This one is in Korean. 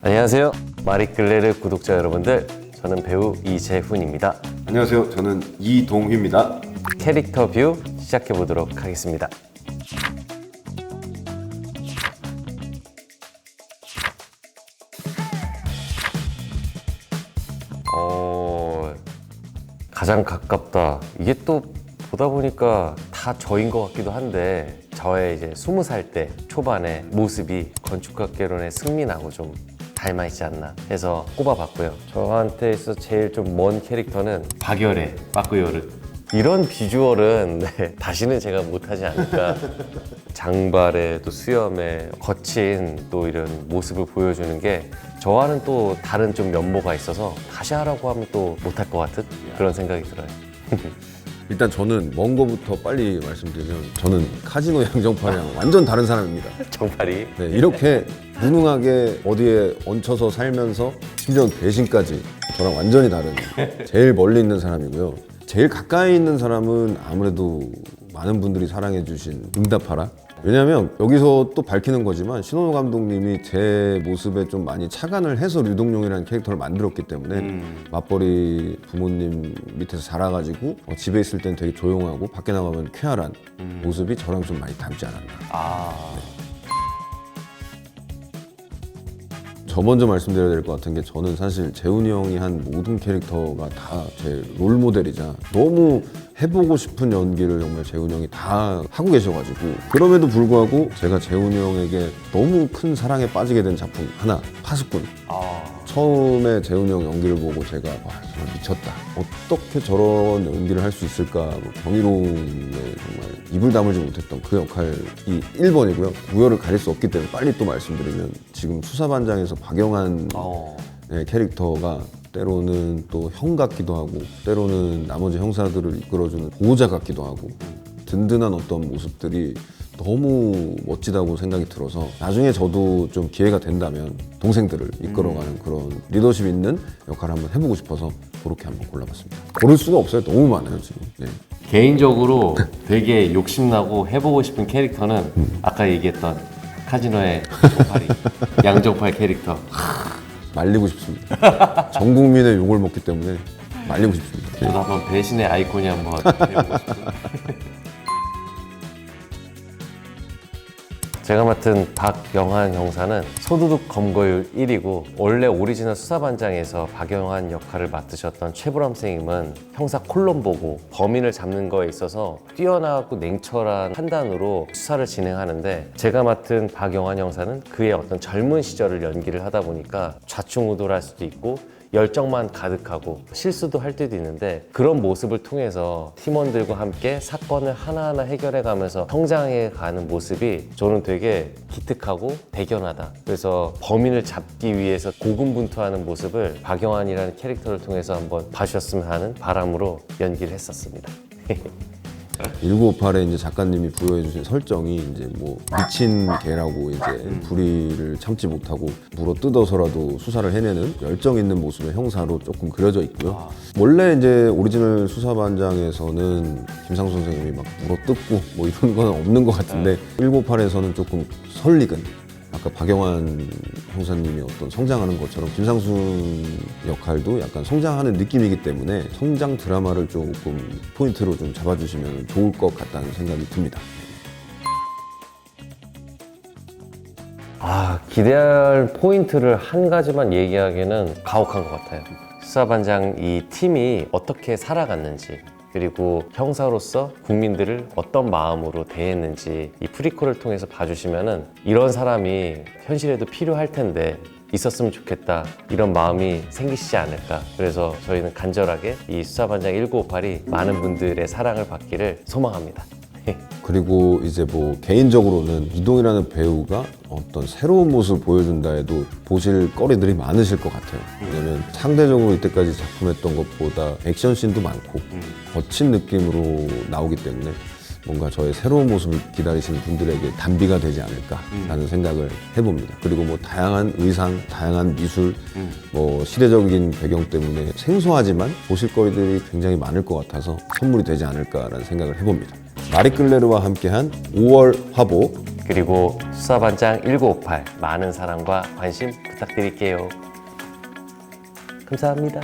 안녕하세요. 마리끌레르 구독자 여러분들, 저는 배우 이재훈입니다. 안녕하세요. 저는 이동휘입니다. 캐릭터 뷰 시작해 보도록 하겠습니다. 가장 가깝다. 이게 또 보다 보니까 다 저인 것 같기도 한데, 저의 이제 20살 때 초반의 모습이 건축학개론의 승민하고 좀 닮아 있지 않나 해서 꼽아봤고요. 저한테 있어 제일 좀 먼 캐릭터는 박열의 빠꾸요르. 이런 비주얼은 다시는 제가 못하지 않을까. 장발에 또 수염에 거친 또 이런 모습을 보여주는 게 저와는 또 다른 좀 면모가 있어서 다시 하라고 하면 또 못할 것 같은 그런 생각이 들어요. 일단 저는 먼 거부터 빨리 말씀드리면 저는 카지노 양정팔이랑 완전 다른 사람입니다. 정팔이. 네, 이렇게 무능하게 어디에 얹혀서 살면서 심지어 배신까지 저랑 완전히 다른 제일 멀리 있는 사람이고요. 제일 가까이 있는 사람은 아무래도 많은 분들이 사랑해 주신 응답하라. 왜냐면 여기서 또 밝히는 거지만 신원호 감독님이 제 모습에 좀 많이 착안을 해서 류동룡이라는 캐릭터를 만들었기 때문에 맞벌이 부모님 밑에서 자라가지고 집에 있을 땐 되게 조용하고 밖에 나가면 쾌활한 모습이 저랑 좀 많이 닮지 않았나. 저 먼저 말씀드려야 될 것 같은 게, 저는 사실 재훈이 형이 한 모든 캐릭터가 다 제 롤모델이자 너무 해보고 싶은 연기를 정말 재훈이 형이 다 하고 계셔가지고, 그럼에도 불구하고 제가 재훈이 형에게 너무 큰 사랑에 빠지게 된 작품 하나, 파수꾼. 처음에 재훈이 형 연기를 보고 제가 와, 정말 미쳤다. 어떻게 저런 연기를 할 수 있을까. 경이로움에 정말 입을 다물지 못했던 그 역할이 1번이고요. 우열을 가릴 수 없기 때문에 빨리 또 말씀드리면, 지금 수사반장에서 박영한 캐릭터가 때로는 또 형 같기도 하고, 때로는 나머지 형사들을 이끌어주는 보호자 같기도 하고, 든든한 어떤 모습들이 너무 멋지다고 생각이 들어서, 나중에 저도 좀 기회가 된다면 동생들을 이끌어가는 그런 리더십 있는 역할을 한번 해보고 싶어서 그렇게 한번 골라봤습니다. 고를 수가 없어요. 너무 많아요 지금. 네. 개인적으로 되게 욕심나고 해보고 싶은 캐릭터는 아까 얘기했던 카지노의 정팔이, 양정팔 캐릭터. 말리고 싶습니다. 전 국민의 욕을 먹기 때문에 말리고 싶습니다. 네. 저도 한번 배신의 아이콘이 한번 되어보고 싶습니다. 제가 맡은 박영한 형사는 소두둑 검거율 1위고, 원래 오리지널 수사반장에서 박영한 역할을 맡으셨던 최불암 선생님은 형사 콜럼보고 범인을 잡는 거에 있어서 뛰어나고 냉철한 판단으로 수사를 진행하는데, 제가 맡은 박영한 형사는 그의 어떤 젊은 시절을 연기를 하다 보니까 좌충우돌할 수도 있고 열정만 가득하고 실수도 할 때도 있는데, 그런 모습을 통해서 팀원들과 함께 사건을 하나하나 해결해가면서 성장해가는 모습이 저는 되게 기특하고 대견하다. 그래서 범인을 잡기 위해서 고군분투하는 모습을 박영환이라는 캐릭터를 통해서 한번 봐주셨으면 하는 바람으로 연기를 했었습니다. 1958에 이제 작가님이 부여해주신 설정이 이제 뭐 미친 개라고 이제 불의를 참지 못하고 물어 뜯어서라도 수사를 해내는 열정 있는 모습의 형사로 조금 그려져 있고요. 원래 이제 오리지널 수사반장에서는 김상수 선생님이 막 물어 뜯고 뭐 이런 건 없는 것 같은데, 1958에서는 조금 설익은, 아까 박영환 형사님이 어떤 성장하는 것처럼 김상순 역할도 약간 성장하는 느낌이기 때문에 성장 드라마를 조금 포인트로 좀 잡아주시면 좋을 것 같다는 생각이 듭니다. 기대할 포인트를 한 가지만 얘기하기에는 가혹한 것 같아요. 수사반장 이 팀이 어떻게 살아갔는지, 그리고 형사로서 국민들을 어떤 마음으로 대했는지 이 프리퀄을 통해서 봐주시면은 이런 사람이 현실에도 필요할 텐데 있었으면 좋겠다, 이런 마음이 생기시지 않을까. 그래서 저희는 간절하게 이 수사반장 1958이 많은 분들의 사랑을 받기를 소망합니다. 그리고 이제 뭐 개인적으로는 이동이라는 배우가 어떤 새로운 모습을 보여준다 해도 보실 거리들이 많으실 것 같아요. 왜냐면 상대적으로 이때까지 작품했던 것보다 액션씬도 많고 거친 느낌으로 나오기 때문에 뭔가 저의 새로운 모습을 기다리시는 분들에게 단비가 되지 않을까라는 생각을 해봅니다. 그리고 뭐 다양한 의상, 다양한 미술, 뭐 시대적인 배경 때문에 생소하지만 보실 거리들이 굉장히 많을 것 같아서 선물이 되지 않을까라는 생각을 해봅니다. 마리끌레르와 함께한 5월 화보, 캐릭터 뷰 시작해 보도록 하겠습니다. 그리고 수사반장 1958 많은 사랑과 관심 부탁드릴게요. 감사합니다.